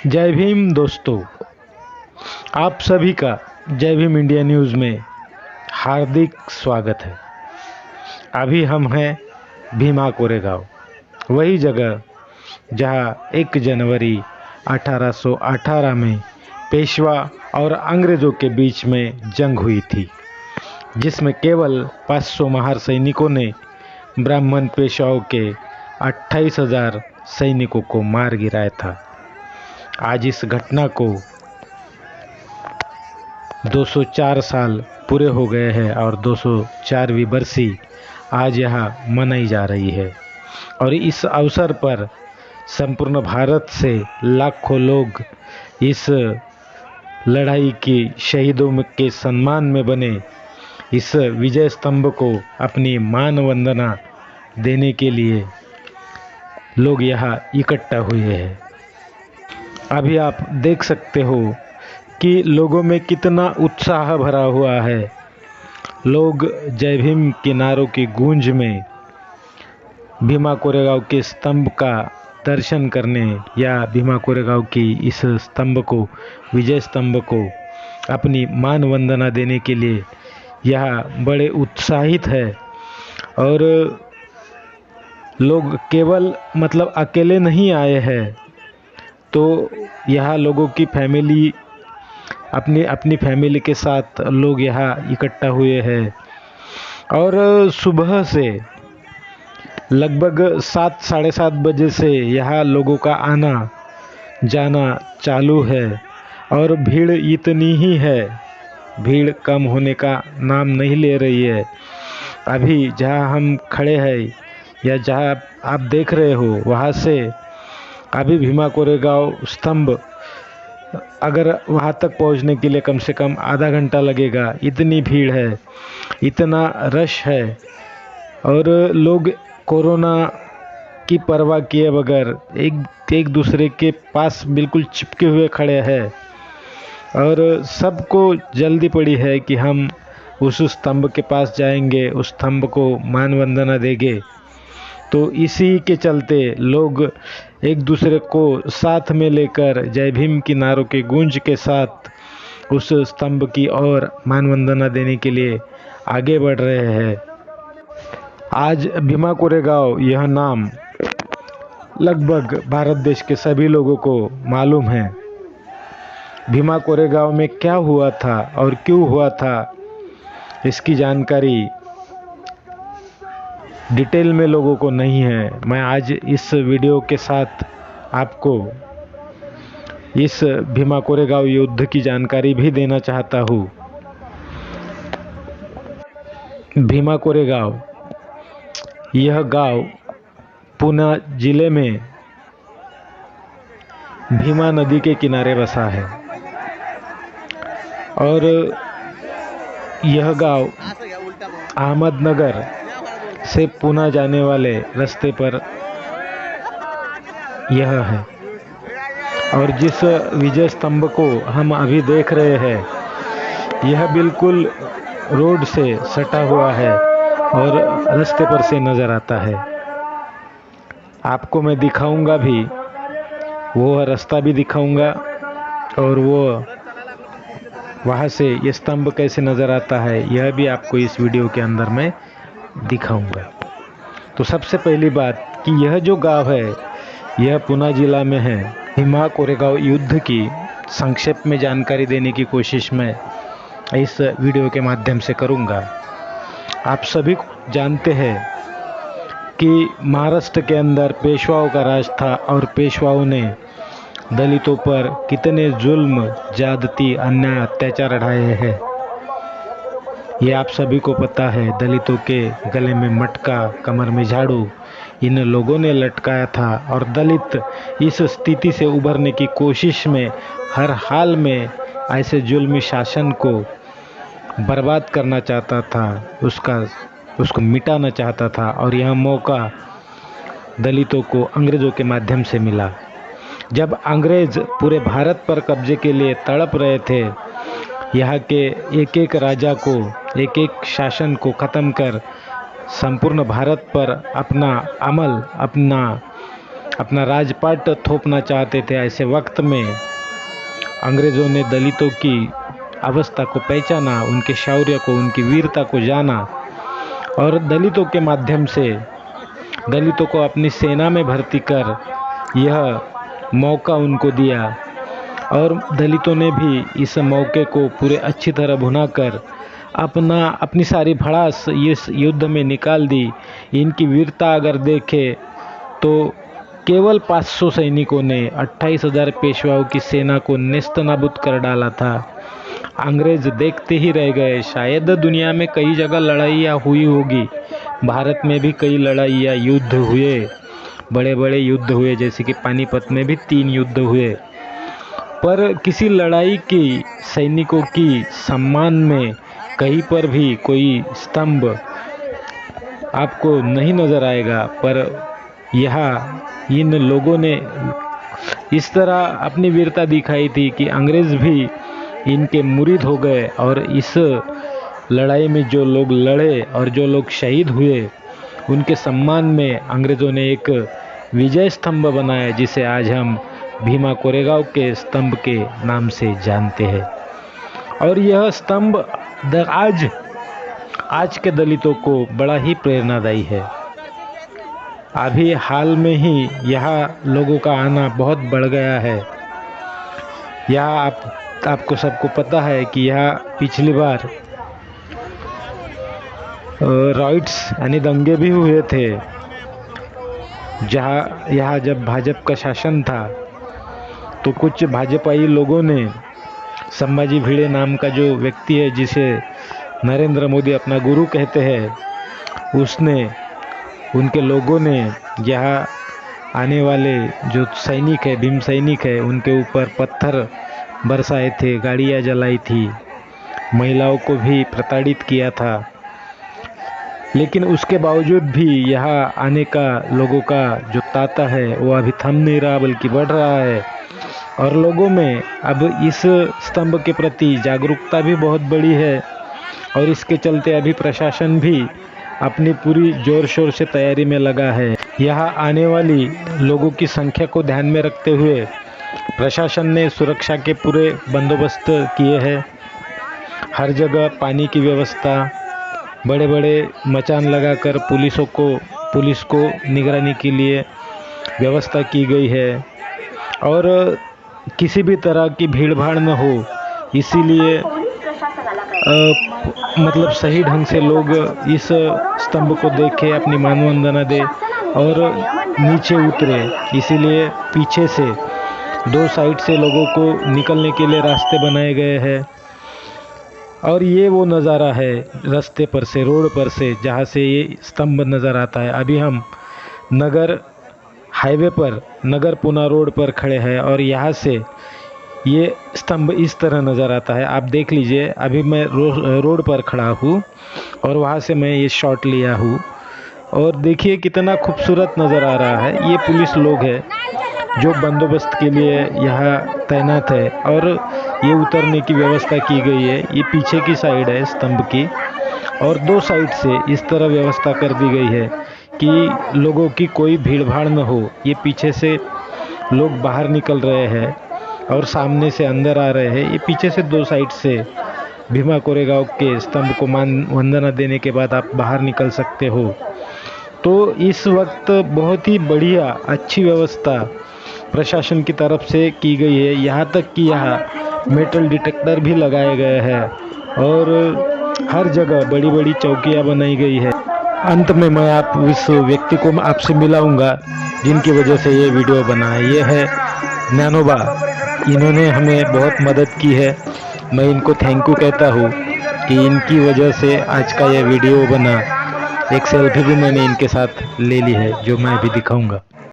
जय भीम दोस्तों, आप सभी का जय भीम इंडिया न्यूज़ में हार्दिक स्वागत है। अभी हम हैं भीमा कोरेगांव, वही जगह जहां 1 जनवरी 1818 में पेशवा और अंग्रेज़ों के बीच में जंग हुई थी, जिसमें केवल 500 महार सैनिकों ने ब्राह्मण पेशवाओं के 28,000 सैनिकों को मार गिराया था। आज इस घटना को 204 साल पूरे हो गए हैं और 204वीं बरसी आज यहाँ मनाई जा रही है। और इस अवसर पर संपूर्ण भारत से लाखों लोग इस लड़ाई की शहीदों के सम्मान में बने इस विजय स्तंभ को अपनी मान वंदना देने के लिए लोग यहाँ इकट्ठा हुए हैं। अभी आप देख सकते हो कि लोगों में कितना उत्साह भरा हुआ है। लोग जय भीम के नारों की गूंज में भीमा कोरेगांव के स्तंभ का दर्शन करने या भीमा कोरेगांव की इस स्तंभ को, विजय स्तंभ को अपनी मान वंदना देने के लिए यहाँ बड़े उत्साहित है। और लोग केवल अकेले नहीं आए हैं, तो यहाँ लोगों की फैमिली, अपनी अपनी फैमिली के साथ लोग यहाँ इकट्ठा हुए हैं। और सुबह से लगभग 7 साढ़े 7 बजे से यहाँ लोगों का आना जाना चालू है और भीड़ इतनी ही है, भीड़ कम होने का नाम नहीं ले रही है। अभी जहाँ हम खड़े हैं या जहाँ आप देख रहे हो, वहाँ से अभी भीमा कोरेगांव स्तंभ, अगर वहाँ तक पहुँचने के लिए कम से कम आधा घंटा लगेगा। इतनी भीड़ है, इतना रश है और लोग कोरोना की परवाह किए बगैर एक दूसरे के पास बिल्कुल चिपके हुए खड़े हैं। और सबको जल्दी पड़ी है कि हम उस स्तंभ के पास जाएंगे, उस स्तंभ को मान वंदना देंगे। तो इसी के चलते लोग एक दूसरे को साथ में लेकर जय भीम की नारों के गूंज के साथ उस स्तंभ की ओर मान वंदना देने के लिए आगे बढ़ रहे हैं। आज भीमा कोरेगांव यह नाम लगभग भारत देश के सभी लोगों को मालूम है। भीमा कोरेगांव में क्या हुआ था और क्यों हुआ था, इसकी जानकारी डिटेल में लोगों को नहीं है। मैं आज इस वीडियो के साथ आपको इस भीमा कोरेगांव युद्ध की जानकारी भी देना चाहता हूँ। भीमा कोरेगांव यह गांव पूना जिले में भीमा नदी के किनारे बसा है और यह गांव अहमदनगर से पूना जाने वाले रास्ते पर यह है। और जिस विजय स्तंभ को हम अभी देख रहे हैं, यह बिल्कुल रोड से सटा हुआ है और रास्ते पर से नज़र आता है। आपको मैं दिखाऊंगा भी, वो रास्ता भी दिखाऊंगा और वो वहाँ से ये स्तंभ कैसे नज़र आता है, यह भी आपको इस वीडियो के अंदर मैं दिखाऊंगा। तो सबसे पहली बात कि यह जो गांव है यह पूना जिला में है। भीमा कोरेगांव युद्ध की संक्षेप में जानकारी देने की कोशिश मैं इस वीडियो के माध्यम से करूंगा। आप सभी जानते हैं कि महाराष्ट्र के अंदर पेशवाओं का राज था और पेशवाओं ने दलितों पर कितने जुल्म, ज्यादती, अन्याय, अत्याचार ढाए हैं, ये आप सभी को पता है। दलितों के गले में मटका, कमर में झाड़ू इन लोगों ने लटकाया था और दलित इस स्थिति से उभरने की कोशिश में हर हाल में ऐसे जुल्मी शासन को बर्बाद करना चाहता था, उसको मिटाना चाहता था। और यह मौका दलितों को अंग्रेज़ों के माध्यम से मिला। जब अंग्रेज़ पूरे भारत पर कब्जे के लिए तड़प रहे थे, यहाँ के एक एक राजा को, एक एक शासन को ख़त्म कर संपूर्ण भारत पर अपना अमल, अपना अपना राजपाट थोपना चाहते थे, ऐसे वक्त में अंग्रेज़ों ने दलितों की अवस्था को पहचाना, उनके शौर्य को, उनकी वीरता को जाना और दलितों के माध्यम से दलितों को अपनी सेना में भर्ती कर यह मौका उनको दिया और दलितों ने भी इस मौके को पूरे अच्छी तरह भुनाकर अपनी सारी भड़ास इस युद्ध में निकाल दी। इनकी वीरता अगर देखें तो केवल 500 सैनिकों ने 28,000 पेशवाओं की सेना को नेस्तनाबूद कर डाला था। अंग्रेज देखते ही रह गए। शायद दुनिया में कई जगह लड़ाइयाँ हुई होगी, भारत में भी कई लड़ाइयाँ युद्ध हुए, बड़े बड़े युद्ध हुए, जैसे कि पानीपत में भी 3 युद्ध हुए, पर किसी लड़ाई की सैनिकों की सम्मान में कहीं पर भी कोई स्तंभ आपको नहीं नज़र आएगा। पर यहाँ इन लोगों ने इस तरह अपनी वीरता दिखाई थी कि अंग्रेज़ भी इनके मुरीद हो गए और इस लड़ाई में जो लोग लड़े और जो लोग शहीद हुए उनके सम्मान में अंग्रेज़ों ने एक विजय स्तंभ बनाया, जिसे आज हम भीमा कोरेगांव के स्तंभ के नाम से जानते हैं। और यह स्तंभ आज के दलितों को बड़ा ही प्रेरणादायी है। अभी हाल में ही यहाँ लोगों का आना बहुत बढ़ गया है। यहाँ आपको सबको पता है कि यहाँ पिछली बार राइट्स यानी दंगे भी हुए थे, जहाँ यहाँ जब भाजपा का शासन था तो कुछ भाजपाई लोगों ने संभाजी भिड़े नाम का जो व्यक्ति है, जिसे नरेंद्र मोदी अपना गुरु कहते हैं, उनके लोगों ने यहाँ आने वाले जो सैनिक है, भीम सैनिक है, उनके ऊपर पत्थर बरसाए थे, गाड़ियाँ जलाई थी, महिलाओं को भी प्रताड़ित किया था। लेकिन उसके बावजूद भी यहाँ आने का लोगों का जो तांता है वो अभी थम नहीं रहा, बल्कि बढ़ रहा है। और लोगों में अब इस स्तंभ के प्रति जागरूकता भी बहुत बड़ी है और इसके चलते अभी प्रशासन भी अपनी पूरी जोर शोर से तैयारी में लगा है। यहाँ आने वाली लोगों की संख्या को ध्यान में रखते हुए प्रशासन ने सुरक्षा के पूरे बंदोबस्त किए हैं। हर जगह पानी की व्यवस्था, बड़े बड़े मचान लगाकर पुलिस को निगरानी के लिए व्यवस्था की गई है और किसी भी तरह की भीड़-भाड़ न हो, इसीलिए मतलब सही ढंग से लोग इस स्तंभ को देखें, अपनी मानवंदना दे और नीचे उतरे। इसीलिए पीछे से 2 साइड से लोगों को निकलने के लिए रास्ते बनाए गए हैं। और ये वो नज़ारा है रास्ते पर से, रोड पर से, जहाँ से ये स्तंभ नज़र आता है। अभी हम नगर हाईवे पर, नगर पुना रोड पर खड़े हैं और यहाँ से ये स्तंभ इस तरह नज़र आता है। आप देख लीजिए, अभी मैं रोड पर खड़ा हूँ और वहाँ से मैं ये शॉट लिया हूँ और देखिए कितना खूबसूरत नज़र आ रहा है। ये पुलिस लोग हैं जो बंदोबस्त के लिए यहाँ तैनात है और ये उतरने की व्यवस्था की गई है। ये पीछे की साइड है स्तंभ की और 2 साइड से इस तरह व्यवस्था कर दी गई है कि लोगों की कोई भीड़-भाड़ न हो। ये पीछे से लोग बाहर निकल रहे हैं और सामने से अंदर आ रहे हैं। ये पीछे से 2 साइड से भीमा कोरेगांव के स्तंभ को वंदना देने के बाद आप बाहर निकल सकते हो। तो इस वक्त बहुत ही बढ़िया, अच्छी व्यवस्था प्रशासन की तरफ से की गई है। यहाँ तक कि यहाँ मेटल डिटेक्टर भी लगाए गए हैं और हर जगह बड़ी बड़ी चौकियाँ बनाई गई है। अंत में मैं इस व्यक्ति को आपसे मिलाऊंगा जिनकी वजह से ये वीडियो बना है। ये है ज्ञानोबा। इन्होंने हमें बहुत मदद की है। मैं इनको थैंक यू कहता हूँ कि इनकी वजह से आज का ये वीडियो बना। एक सेल्फी भी मैंने इनके साथ ले ली है, जो मैं अभी दिखाऊंगा।